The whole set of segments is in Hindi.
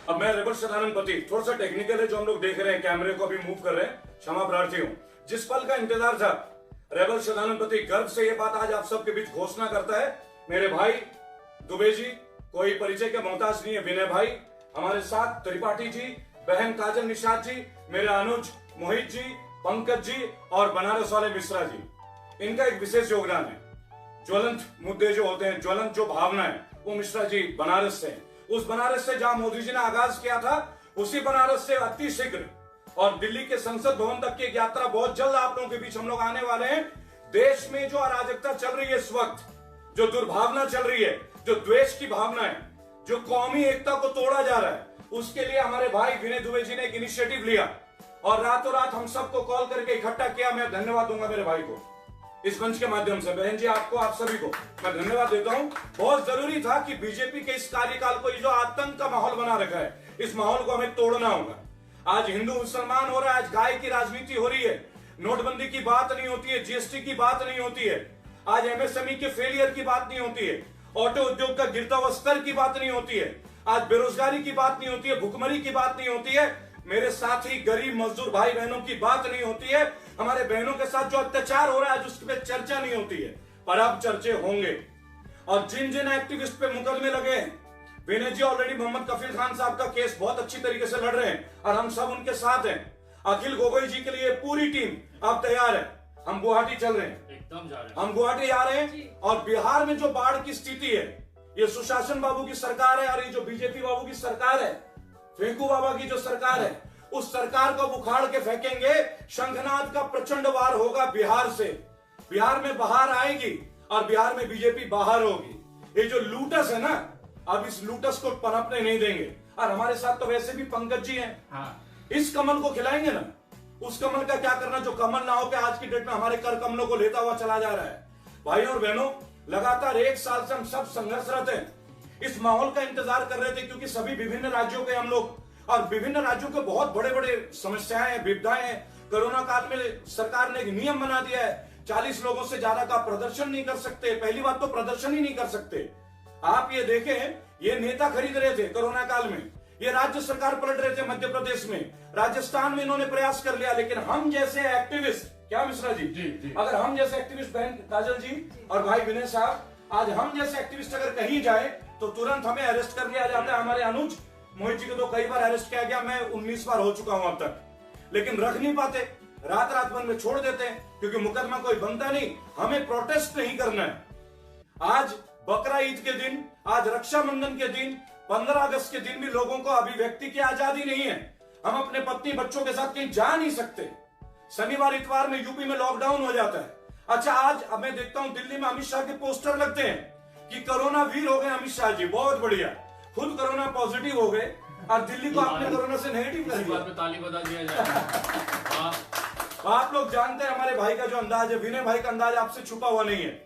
अब मैं रेबल सदानंद थोड़ा सा टेक्निकल है जो हम लोग देख रहे हैं, कैमरे को अभी मूव कर रहे हैं, क्षमा प्रार्थी हूँ। जिस पल का इंतजार था, रेबल सदानंद गर्व से ये बात आज आप सबके बीच घोषणा करता है, मेरे भाई दुबे जी कोई परिचय के मोहताज नहीं है, विनय भाई हमारे साथ, त्रिपाठी जी, बहन काजल निषाद जी, मेरे अनुज, मोहित जी, पंकज जी और बनारस वाले मिश्रा जी, इनका एक विशेष योगदान है। ज्वलंत मुद्दे जो होते हैं, ज्वलंत जो भावना है, वो मिश्रा जी बनारस से, उस बनारस से जहां मोदी जी ने आगाज किया था, उसी बनारस से अति शीघ्र और दिल्ली के संसद भवन तक की एक यात्रा बहुत जल्द आप लोगों के बीच हम लोग आने वाले हैं। देश में जो अराजकता चल रही है इस वक्त, जो दुर्भावना चल रही है, जो द्वेष की भावना है, जो कौमी एकता को तोड़ा जा रहा है, उसके लिए हमारे भाई विनय दुबे जी ने एक इनिशिएटिव लिया और रातों रात हम सबको कॉल करके इकट्ठा किया। मैं धन्यवाद दूंगा मेरे भाई को इस मंच के माध्यम से। बहन जी आपको, आप सभी को मैं धन्यवाद देता हूं। बहुत जरूरी था कि बीजेपी के इस कार्यकाल को, ये जो आतंक का माहौल बना रखा है, इस माहौल को हमें तोड़ना होगा। आज हिंदू मुसलमान हो रहा है, आज गाय की राजनीति हो रही है, नोटबंदी की बात नहीं होती है, जीएसटी की बात नहीं होती है, आज एमएसएमई के फेलियर की बात नहीं होती है, ऑटो उद्योग का गिरता हुआ स्तर की बात नहीं होती है, आज बेरोजगारी की बात नहीं होती है, भुखमरी की बात नहीं होती है, मेरे साथी गरीब मजदूर भाई बहनों की बात नहीं होती है, हमारे बहनों के साथ जो अत्याचार हो रहा है उस पर चर्चा नहीं होती है, पर अब चर्चे होंगे। और जिन जिन एक्टिविस्ट पे मुकदमे लगे हैं, विनय जी ऑलरेडी मोहम्मद कफील खान साहब का केस बहुत अच्छी तरीके से लड़ रहे हैं और हम सब उनके साथ हैं। अखिल गोगोई जी के लिए पूरी टीम अब तैयार है, हम गुवाहाटी चल रहे हैं, एकदम जा रहे हैं, हम गुवाहाटी आ रहे हैं। और बिहार में जो बाढ़ की स्थिति है, ये सुशासन बाबू की सरकार है और ये जो बीजेपी बाबू की सरकार है, फेंकू बाबा की जो सरकार है, उस सरकार को उखाड़ के फेंकेंगे। शंखनाद का प्रचंड वार होगा बिहार से, बिहार में बाहर आएगी और बिहार में बीजेपी बाहर होगी। ये जो लूटस है ना, अब इस लूटस को पनपने नहीं देंगे। और हमारे साथ तो वैसे भी पंकज जी हैं, हाँ। इस कमल को खिलाएंगे ना, उस कमल का क्या करना जो कमल ना हो के आज की डेट में हमारे कर कमलों को लेता हुआ चला जा रहा है। भाई और बहनों, लगातार 1 साल से हम सब संघर्षरत हैं, इस माहौल का इंतजार कर रहे थे, क्योंकि सभी विभिन्न राज्यों के हम लोग, और विभिन्न राज्यों के बहुत बड़े बड़े समस्याएं हैं, विपदाएं हैं। कोरोना काल में सरकार ने एक नियम बना दिया है, 40 लोगों से ज्यादा का प्रदर्शन नहीं कर सकते। पहली बात तो प्रदर्शन ही नहीं कर सकते। आप ये देखें, ये नेता खरीद रहे थे कोरोना काल में, ये राज्य सरकार पलट रहे थे मध्य प्रदेश में, राजस्थान में इन्होंने प्रयास कर लिया। लेकिन हम जैसे एक्टिविस्ट, क्या मिश्रा जी, जी। अगर हम जैसे एक्टिविस्ट, बहन काजल जी और भाई विनय साहब, आज हम जैसे एक्टिविस्ट अगर कहीं जाए तो तुरंत हमें अरेस्ट कर लिया जाता है। हमारे अनुज, मोहित जी को तो कई बार अरेस्ट किया गया, मैं 19 बार हो चुका हूं अब तक, लेकिन रख नहीं पाते, रात रात भर में छोड़ देते हैं, क्योंकि मुकदमा कोई बनता नहीं। हमें प्रोटेस्ट नहीं करना है। आज बकरा ईद के दिन, आज रक्षाबंधन के दिन, 15 अगस्त के दिन भी लोगों को अभिव्यक्ति की आजादी नहीं है। हम अपने पत्नी बच्चों के साथ कहीं जा नहीं सकते। शनिवार इतवार में यूपी में लॉकडाउन हो जाता है। अच्छा, आज अब मैं देखता हूं दिल्ली में अमित शाह के पोस्टर लगते हैं कि कोरोना वीर हो गए अमित शाह जी, बहुत बढ़िया, खुद कोरोना पॉजिटिव हो गए और दिल्ली को आपने कोरोना से नेगेटिव कर दिया। ताली बजा दिया जाए। आप लोग जानते हैं हमारे भाई का जो अंदाज है, विनय भाई का अंदाज आपसे छुपा हुआ नहीं है।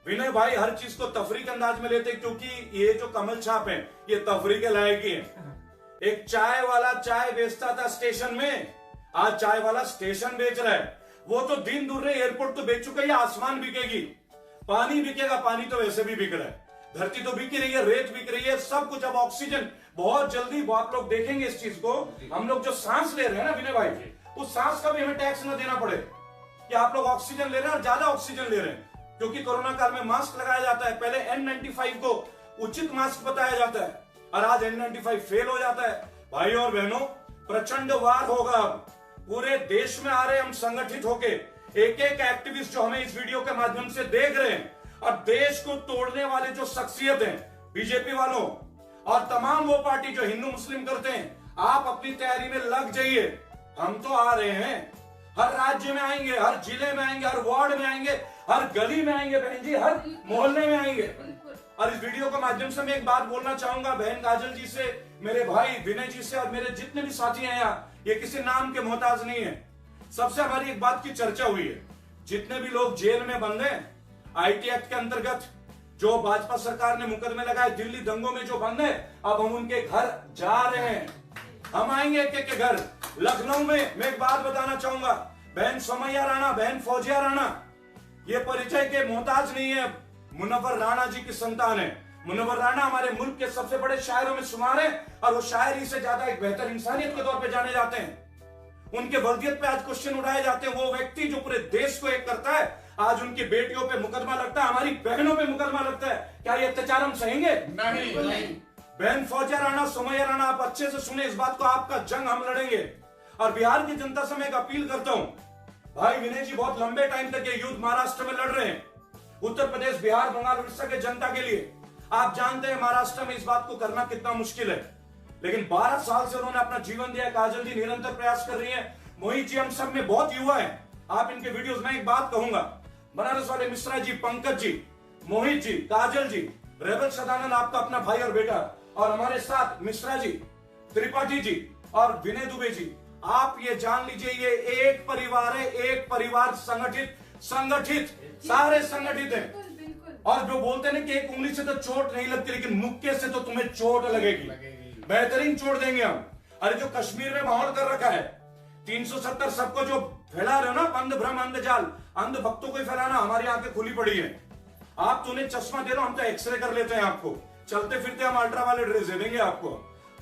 विनय भाई हर चीज को तफरी के अंदाज में लेते, क्योंकि ये जो कमल छाप है ये तफरी के लायक ही है। एक चाय वाला चाय बेचता था स्टेशन में, आज चाय वाला स्टेशन बेच रहा है। वो तो दिन दूर रहे, एयरपोर्ट तो बेच चुका है, आसमान बिकेगी, पानी बिकेगा, पानी तो वैसे भी बिक रहा है, धरती तो बिक रही है, रेत बिक रही है, सब कुछ। अब ऑक्सीजन बहुत जल्दी, आप लोग देखेंगे इस चीज को, हम लोग जो सांस ले रहे हैं ना विनय भाई, उस सांस का भी हमें टैक्स ना देना पड़े कि आप लोग ऑक्सीजन ले रहे हैं और ज्यादा ऑक्सीजन ले रहे हैं, क्योंकि कोरोना काल में मास्क लगाया जाता है। पहले N95 को उचित मास्क बताया जाता है और आज N95 फेल हो जाता है। भाई और बहनों, प्रचंड वार होगा। अब पूरे देश में आ रहे हम संगठित होके, एक एक एक्टिविस्ट जो हमें इस वीडियो के माध्यम से देख रहे हैं, और देश को तोड़ने वाले जो शख्सियत हैं, बीजेपी वालों और तमाम वो पार्टी जो हिंदू मुस्लिम करते हैं, आप अपनी तैयारी में लग जाइए। हम तो आ रहे हैं, हर राज्य में आएंगे, हर जिले में आएंगे, हर वार्ड में आएंगे, हर गली में आएंगे बहन जी, हर मोहल्ले में आएंगे। और इस वीडियो के माध्यम से मैं एक बात बोलना चाहूंगा बहन काजल जी से, मेरे भाई विनय जी से और मेरे जितने भी साथी हैं यहाँ, ये किसी नाम के मोहताज नहीं है। सबसे हमारी एक बात की चर्चा हुई है, जितने भी लोग जेल में बंद हैं, आईटी एक्ट के अंतर्गत जो भाजपा सरकार ने मुकदमे लगाए, दिल्ली दंगों में जो बंद है, अब हम उनके घर जा रहे हैं। हम आएंगे एक एक के घर। लखनऊ में मैं एक बात बताना चाहूंगा, बहन सोमैया राणा, बहन फौजिया राणा, ये परिचय के मोहताज नहीं है, मुनव्वर राणा जी की संतान है। मुनव्वर राणा हमारे मुल्क के सबसे बड़े शायरों में शुमार है और वो शायरी से ज्यादा एक बेहतर इंसानियत के तौर पे जाने जाते हैं। उनके वर्दियत पे आज क्वेश्चन उठाए जाते हैं। वो व्यक्ति जो पूरे देश को एक करता है, आज उनकी बेटियों पे मुकदमा लगता है, हमारी बहनों पे मुकदमा लगता है। क्या ये अत्याचार हम सहेंगे? नहीं। बहन फौजिया राणा, सुमैया राणा, आप अच्छे से सुने इस बात को, आपका जंग हम लड़ेंगे। और बिहार की जनता से मैं एक अपील करता हूं, भाई विनय जी बहुत लंबे टाइम तक ये युद्ध महाराष्ट्र में लड़ रहे हैं, उत्तर प्रदेश, बिहार, बंगाल, उड़ीसा के जनता के लिए। आप जानते हैं महाराष्ट्र में इस बात को करना कितना मुश्किल है, लेकिन 12 साल से उन्होंने अपना जीवन दिया। काजल जी निरंतर प्रयास कर रही है, मोहित जी, हम सब में बहुत युवा है। आप इनके वीडियोस में एक बात कहूंगा, बनारस वाले मिश्रा जी, पंकज जी, मोहित जी, काजल जी, रेबल सदानंद आपका अपना भाई और बेटा, और हमारे साथ मिश्रा जी, त्रिपाठी जी और विनय दुबे जी। आप ये जान लीजिए, ये एक परिवार है, एक परिवार, संगठित, सारे संगठित हैं। और जो बोलते हैं ना कि एक उंगली से तो चोट नहीं लगती, लेकिन मुक्के से तो तुम्हें चोट लगेगी। बेहतरीन चोट देंगे हम। अरे जो कश्मीर में माहौल कर रखा है, 370 सबको जो फैला रहे हो ना, अंध भ्रम, अंधजाल, अंध भक्तों को फैलाना, हमारी आंखें खुली पड़ी है। आप तो उन्हें चश्मा दे रहे हो, हम तो एक्सरे कर लेते हैं आपको, चलते फिरते हम अल्ट्रावायलेट रेज दे देंगे आपको।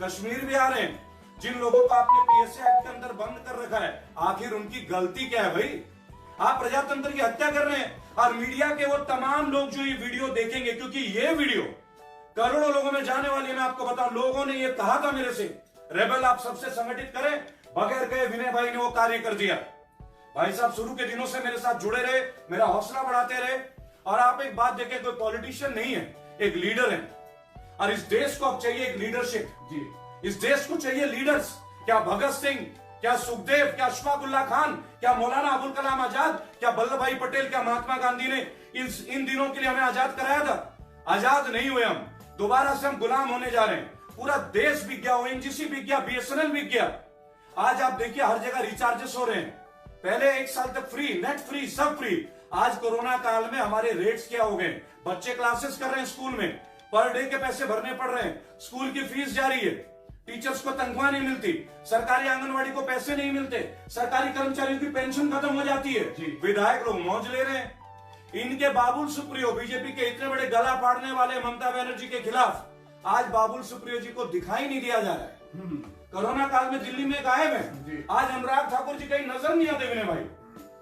कश्मीर भी आ रहे हैं, जिन लोगों को आपने पीएसए एक्ट के अंदर बंद कर रखा है, आखिर उनकी गलती क्या है भाई? आप प्रजातंत्र की हत्या कर रहे हैं। और मीडिया के वो तमाम लोग जो ये वीडियो देखेंगे, क्योंकि ये वीडियो करोड़ों लोगों में जाने वाली है, मैं आपको बताऊं, लोगों ने ये कहा था मेरे से, रेबल आप सबसे संगठित करें, बगैर कहे विनय भाई ने वो कार्य कर दिया। भाई साहब शुरू के दिनों से मेरे साथ जुड़े रहे, मेरा हौसला बढ़ाते रहे। और आप एक बात देखें, कोई पॉलिटिशियन नहीं है, एक लीडर है। और इस देश को अब चाहिए एक लीडरशिप जी, इस देश को चाहिए लीडर्स। क्या भगत सिंह, क्या सुखदेव, क्या अशफाक उल्लाह खान, क्या मौलाना अबुल कलाम आजाद, क्या वल्लभ भाई पटेल, क्या महात्मा गांधी ने इन दिनों के लिए हमें आजाद कराया था? आजाद नहीं हुए हम, दोबारा से हम गुलाम होने जा रहे हैं। पूरा देश बिक गया, ओएनजीसी बिक गया, बीएसएनएल बिक गया। आज आप देखिए हर जगह रिचार्जेस हो रहे हैं। पहले 1 साल तक फ्री, नेट फ्री, सब फ्री। आज कोरोना काल में हमारे रेट्स क्या हो गए? बच्चे क्लासेस कर रहे हैं स्कूल में, पर डे के पैसे भरने पड़ रहे हैं, स्कूल की फीस जारी है, टीचर्स को तनख्वाह नहीं मिलती, सरकारी आंगनवाड़ी को पैसे नहीं मिलते, सरकारी कर्मचारियों की पेंशन खत्म हो जाती है, विधायक लोग मौज ले रहे हैं। इनके बाबुल सुप्रियो, बीजेपी के इतने बड़े गला फाड़ने वाले ममता बनर्जी के खिलाफ, आज बाबुल सुप्रियो जी को दिखाई नहीं दिया जा रहा है। कोरोना काल में दिल्ली में गायब है। आज अनुराग ठाकुर जी कहीं नजर नहीं आते विनय भाई।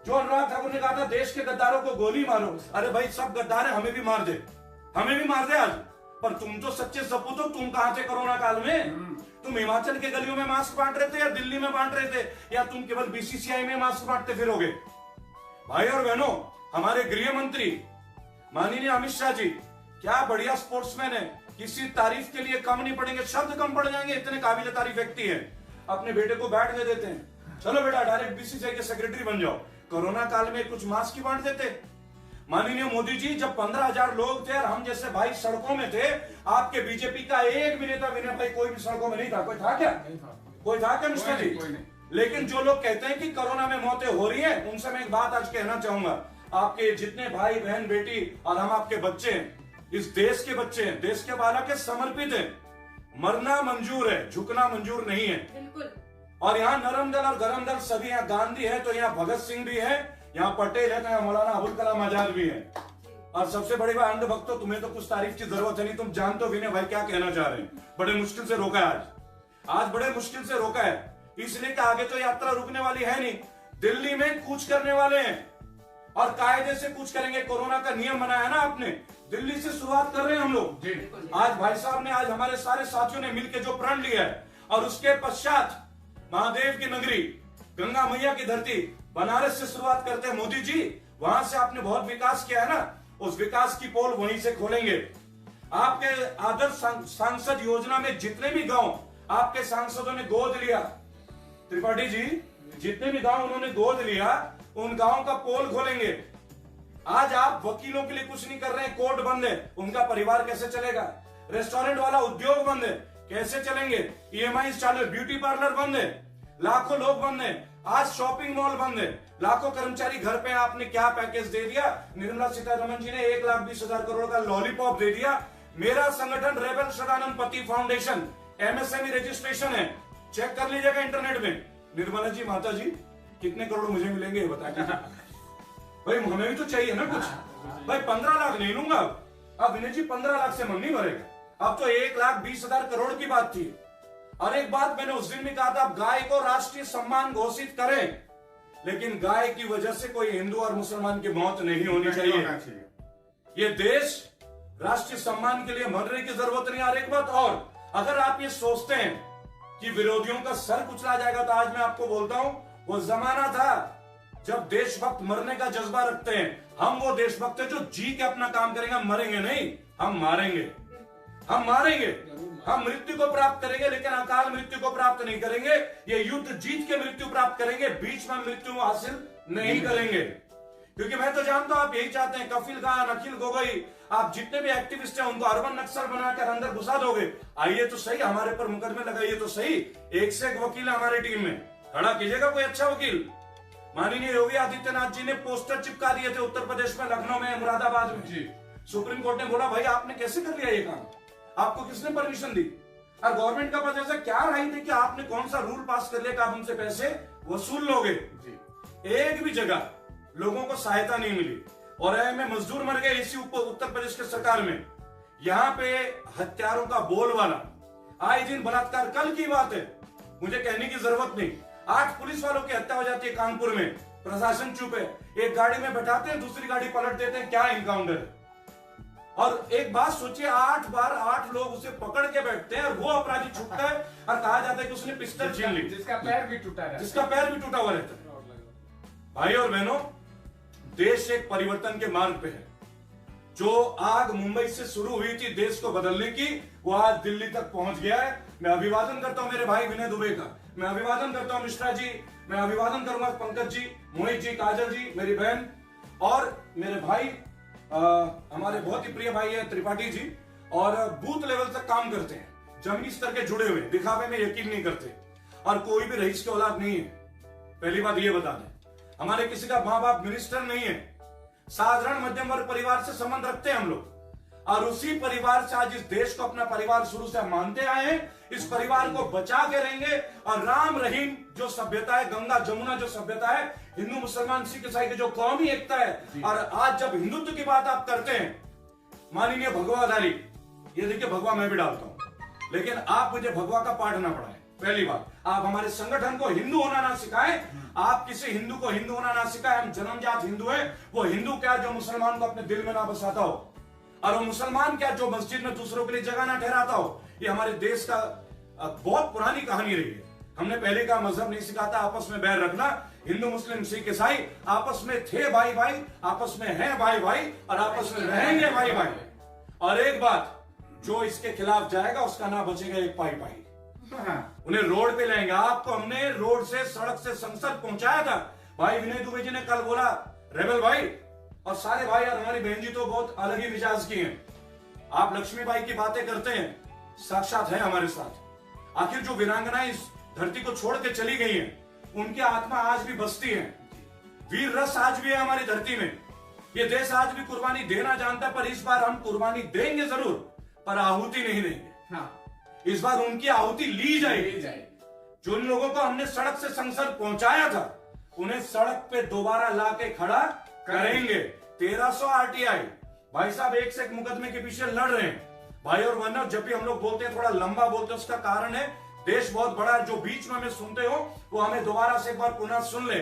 जो अनुराग ठाकुर ने कहा था देश के गद्दारों को गोली मारो, अरे भाई सब गद्दार है, हमें भी मार दे, हमें भी मार दे आज। पर तुम तो सच्चे सपूत हो, तुम कहां थे कोरोना काल में? तुम हिमाचल के गलियों में मास्क बांट रहे थे या दिल्ली में बांट रहे थे, या तुम केवल बीसीसीआई में मास्क बांटते फिरोगे? भाई और बहनों, हमारे गृह मंत्री माननीय अमित शाह जी क्या बढ़िया स्पोर्ट्समैन है, किसी तारीफ के लिए कम नहीं पड़ेंगे, शब्द कम पड़ जाएंगे, इतने काबिल तारीफ व्यक्ति है। अपने बेटे को बैठ दे देते हैं, चलो बेटा डायरेक्ट बीसीसीआई के सेक्रेटरी बन जाओ। कोरोना काल में कुछ मास्क ही बांट देते। माननीय मोदी जी, जब 15,000 लोग थे और हम जैसे भाई सड़कों में थे, आपके बीजेपी का एक भी नेता विनय भाई कोई भी सड़कों में नहीं था। कोई था क्या? कोई था क्या मिश्रा जी? लेकिन जो लोग कहते हैं कि कोरोना में मौतें हो रही हैं, उनसे मैं एक बात आज कहना चाहूंगा, आपके जितने भाई बहन बेटी और हम आपके बच्चे हैं, इस देश के बच्चे हैं, देश के बालक है, समर्पित है। मरना मंजूर है, झुकना मंजूर नहीं है। बिल्कुल। और यहाँ नरम दल और गरम दल सभी, यहाँ गांधी है तो यहाँ भगत सिंह भी है, यहाँ पटेल है तो यहाँ मौलाना अबुल कलाम आजाद भी है। और सबसे बड़ी बात, अंध भक्तों, तुम्हें तो कुछ तारीफ की जरूरत है नहीं, तुम जानते हो विनय भाई क्या कहना चाह रहे हैं। बड़े मुश्किल से रोका है आज बड़े मुश्किल से रोका है, इसलिए कि आगे तो यात्रा रुकने वाली है नहीं। दिल्ली में कूच करने वाले हैं और कायदे से कूच करेंगे। कोरोना का नियम बनाया ना आपने, दिल्ली से शुरुआत कर रहे हैं हम लोग। आज भाई साहब ने, आज हमारे सारे साथियों ने मिलकर जो प्रण लिया है, और उसके पश्चात महादेव की नगरी, गंगा मैया की धरती बनारस से शुरुआत करते हैं। मोदी जी, वहां से आपने बहुत विकास किया है ना, उस विकास की पोल वहीं से खोलेंगे। आपके आदर्श सांसद योजना में जितने भी गांव आपके सांसदों ने गोद लिया, त्रिपाठी जी, जितने भी गांव उन्होंने गोद लिया, उन गांव का पोल खोलेंगे। आज आप वकीलों के लिए कुछ नहीं कर रहे हैं, कोर्ट बंद है, उनका परिवार कैसे चलेगा? रेस्टोरेंट वाला उद्योग बंद है, कैसे चलेंगे? ईएमआई चालू, ब्यूटी पार्लर बंद है, लाखों लोग बंद है। आज शॉपिंग मॉल बंद है, लाखों कर्मचारी घर पे। आपने क्या पैकेज दे दिया? निर्मला सीतारमण जी ने 1,20,000 करोड़ का लॉलीपॉप दे दिया। मेरा संगठन रेबल सदानंद पति फाउंडेशन, एमएसएमई रजिस्ट्रेशन है, चेक कर लीजिएगा इंटरनेट में। निर्मला जी, माता जी, कितने करोड़ मुझे मिलेंगे बता दीजिए। भाई हमें भी तो चाहिए ना कुछ। भाई 15 लाख नहीं लूंगा, अब विनय जी 15 लाख से मन नहीं भरेगा, अब तो 1,20,000 करोड़ की बात थी। और एक बात मैंने उस दिन भी कहा था, आप गाय को राष्ट्रीय सम्मान घोषित करें, लेकिन गाय की वजह से कोई हिंदू और मुसलमान की मौत नहीं होनी चाहिए। ये देश राष्ट्रीय सम्मान के लिए मरने की जरूरत नहीं। और एक बात और, अगर आप ये सोचते हैं कि विरोधियों का सर कुचला जाएगा, तो आज मैं आपको बोलता हूं, वो जमाना था जब देशभक्त मरने का जज्बा रखते हैं। हम वो देशभक्त हैं जो जी के अपना काम करेंगे, हम मरेंगे नहीं, हम मारेंगे, हम मारेंगे, हम मृत्यु को प्राप्त करेंगे, लेकिन अकाल मृत्यु को प्राप्त नहीं करेंगे। ये युद्ध जीत के मृत्यु प्राप्त करेंगे, बीच में मृत्यु हासिल नहीं करेंगे। क्योंकि मैं तो जानता हूं आप यही चाहते हैं, कफिल खान, अखिल गोगोई, आप जितने भी एक्टिविस्ट हैं उनको अर्बन नक्सल बनाकर अंदर घुसा दोगे। आइए तो सही, हमारे पर मुकदमे लगाइए तो सही, एक से एक वकील है हमारी टीम में, खड़ा कीजिएगा कोई अच्छा वकील। माननीय योगी आदित्यनाथ जी ने पोस्टर चिपका दिए थे उत्तर प्रदेश में, लखनऊ में, मुरादाबाद में जी। सुप्रीम कोर्ट ने बोला भाई आपने कैसे कर लिया ये काम, आपको किसने परमिशन दी? और गवर्नमेंट का पास ऐसा क्या राय थी कि आपने कौन सा रूल पास कर लिया कि आप हमसे पैसे वसूल लोगे जी। एक भी जगह लोगों को सहायता नहीं मिली। और में मजदूर मर गए इसी उत्तर प्रदेश के सरकार में। यहां पे हत्यारों का बोलबाला, आए दिन बलात्कार, कल की बात है, मुझे कहने की जरूरत नहीं, 8 पुलिस वालों की हत्या हो जाती है कानपुर में, प्रशासन चुप है, एक गाड़ी में बैठाते हैं, दूसरी गाड़ी पलट देते हैं, क्या इनकाउंटर है। और एक बात सोचिए, 8 बार 8 लोग उसे पकड़ के बैठते हैं और वो अपराधी छूटता है और कहा जाता है कि उसने पिस्टल छीन ली, जिसका पैर भी टूटा हुआ रहता है। भाई और बहनों, देश एक परिवर्तन के मार्ग पे है। जो आग मुंबई से शुरू हुई थी देश को बदलने की, वो आज दिल्ली तक पहुंच गया है। मैं अभिवादन करता हूं मेरे भाई विनय दुबे का, मैं अभिवादन करता हूं मिश्रा जी, मैं अभिवादन करूंगा पंकज जी, मोहित जी, काजल जी, मेरी बहन, और मेरे भाई हमारे बहुत ही प्रिय भाई है त्रिपाठी जी, और बूथ लेवल तक काम करते हैं, जमीनी स्तर के जुड़े हुए, दिखावे में यकीन नहीं करते, और कोई भी रईस की औलाद नहीं है। पहली बात ये बता दें, हमारे किसी का मां बाप मिनिस्टर नहीं है, साधारण मध्यम वर्ग परिवार से संबंध रखते हैं हम लोग, और उसी परिवार से आज इस देश को अपना परिवार शुरू से मानते आए हैं। इस परिवार को बचा के रहेंगे, और राम रहीम जो सभ्यता है, गंगा जमुना जो सभ्यता है, हिंदू मुसलमान सिख ईसाई की जो कौमी एकता है, और आज जब हिंदुत्व की बात आप करते हैं, माननीय भगवाधारी, ये देखिए भगवा मैं भी डालता हूं, लेकिन आप मुझे भगवा का पाठ ना पढ़ाएं। पहली बात, आप हमारे संगठन को हिंदू होना ना सिखाएं, आप किसी हिंदू को हिंदू होना ना सिखाएं। हम जन्मजात हिंदू हैं, वो हिंदू क्या जो मुसलमान को अपने दिल में ना बसाता हो, और वो मुसलमान क्या जो मस्जिद में दूसरों के लिए जगह ना ठहराता हो। ये हमारे देश का बहुत पुरानी कहानी रही है। हमने पहले का मजहब नहीं सिखाता आपस में बैर रखना, हिंदू मुस्लिम सिख ईसाई आपस में थे भाई भाई, आपस में हैं भाई भाई, और आपस में रहेंगे भाई भाई। और एक बात, जो इसके खिलाफ जाएगा उसका ना बचेगा एक पाई पाई, उन्हें रोड पे लाएंगे। आपको हमने रोड से, सड़क से संसद पहुंचाया था। भाई विनय दुबे जी ने कल बोला, रेबल भाई और सारे भाई और हमारी बहन जी तो बहुत अलग ही मिजाज की हैं। आप लक्ष्मीबाई की बातें करते हैं, साक्षात है हमारे साथ। आखिर जो वीरांगनाएं इस धरती को छोड़ के चली गई हैं, उनकी आत्मा आज भी बसती है, वीर रस आज भी है हमारी धरती में। ये देश आज भी कुर्बानी देना जानता है, पर इस बार हम कुर्बानी देंगे जरूर, पर आहुति नहीं देंगे। हाँ। इस बार उनकी आहुति ली जाएगी। जिन लोगों को हमने सड़क से संसद पहुंचाया था, उन्हें सड़क पे दोबारा ला के खड़ा करेंगे। 1300 आरटीआई भाई साहब एक से एक मुकदमे के पीछे लड़ रहे हैं। भाई और बहनों, जब भी हम लोग बोलते हैं थोड़ा लंबा बोलते हैं, उसका कारण है देश बहुत बड़ा है। जो बीच में हमें सुनते हो वो हमें दोबारा से एक बार पुनः सुन ले।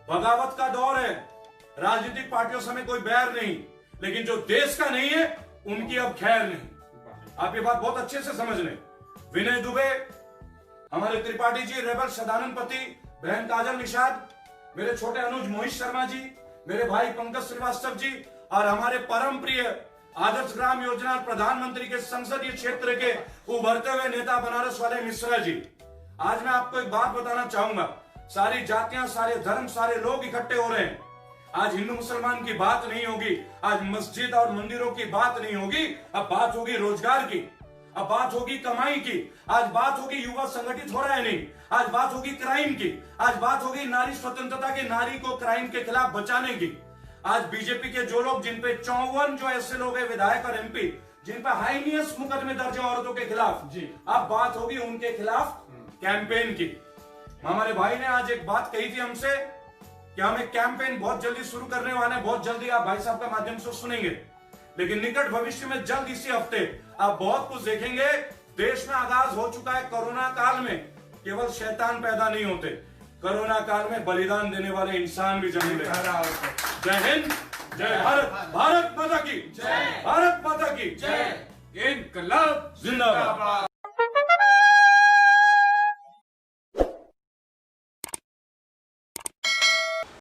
बगावत का दौर है, राजनीतिक पार्टियों से हमें कोई बैर नहीं, लेकिन जो देश का नहीं है उनकी अब खैर नहीं। आप ये बात बहुत अच्छे से समझ लें। विनय दुबे, हमारे त्रिपाठी जी, रेबल सदानंद पति, बहन काजल निषाद, मेरे छोटे अनुज मोहित शर्मा जी, मेरे भाई पंकज श्रीवास्तव जी, और हमारे परम प्रिय आदर्श ग्राम योजना और प्रधानमंत्री के संसदीय क्षेत्र के उभरते हुए नेता बनारस वाले मिश्रा जी। आज मैं आपको एक बात बताना चाहूंगा, सारी जातियां, सारे धर्म, सारे लोग इकट्ठे हो रहे हैं। आज हिंदू मुसलमान की बात नहीं होगी, आज मस्जिद और मंदिरों की बात नहीं होगी, अब बात होगी रोजगार की, अब बात होगी कमाई की, आज बात होगी युवा संगठित हो रहा है नहीं, आज बात होगी क्राइम की, आज बात होगी नारी स्वतंत्रता की, नारी को क्राइम के खिलाफ बचाने की। आज बीजेपी के जो लोग, जिन पे 54 जो ऐसे लोग हैं विधायक और एमपी, जिन पर हाइनियस मुकदमे दर्ज है औरतों के खिलाफ जी, अब बात होगी उनके खिलाफ कैंपेन की। हमारे भाई ने आज एक बात कही थी हमसे कि हम एक कैंपेन बहुत जल्दी शुरू करने वाले हैं, बहुत जल्दी आप भाई साहब के माध्यम से सुनेंगे। लेकिन निकट भविष्य में जल्द इसी हफ्ते आप बहुत कुछ देखेंगे। देश में आगाज हो चुका है कोरोना काल में केवल शैतान पैदा नहीं होते, कोरोना काल में बलिदान देने वाले इंसान भी जन्म लेते हैं। जय हिंद, जय भारत, भारत माता की जय, भारत माता की जय, इनकलाब जिंदाबाद।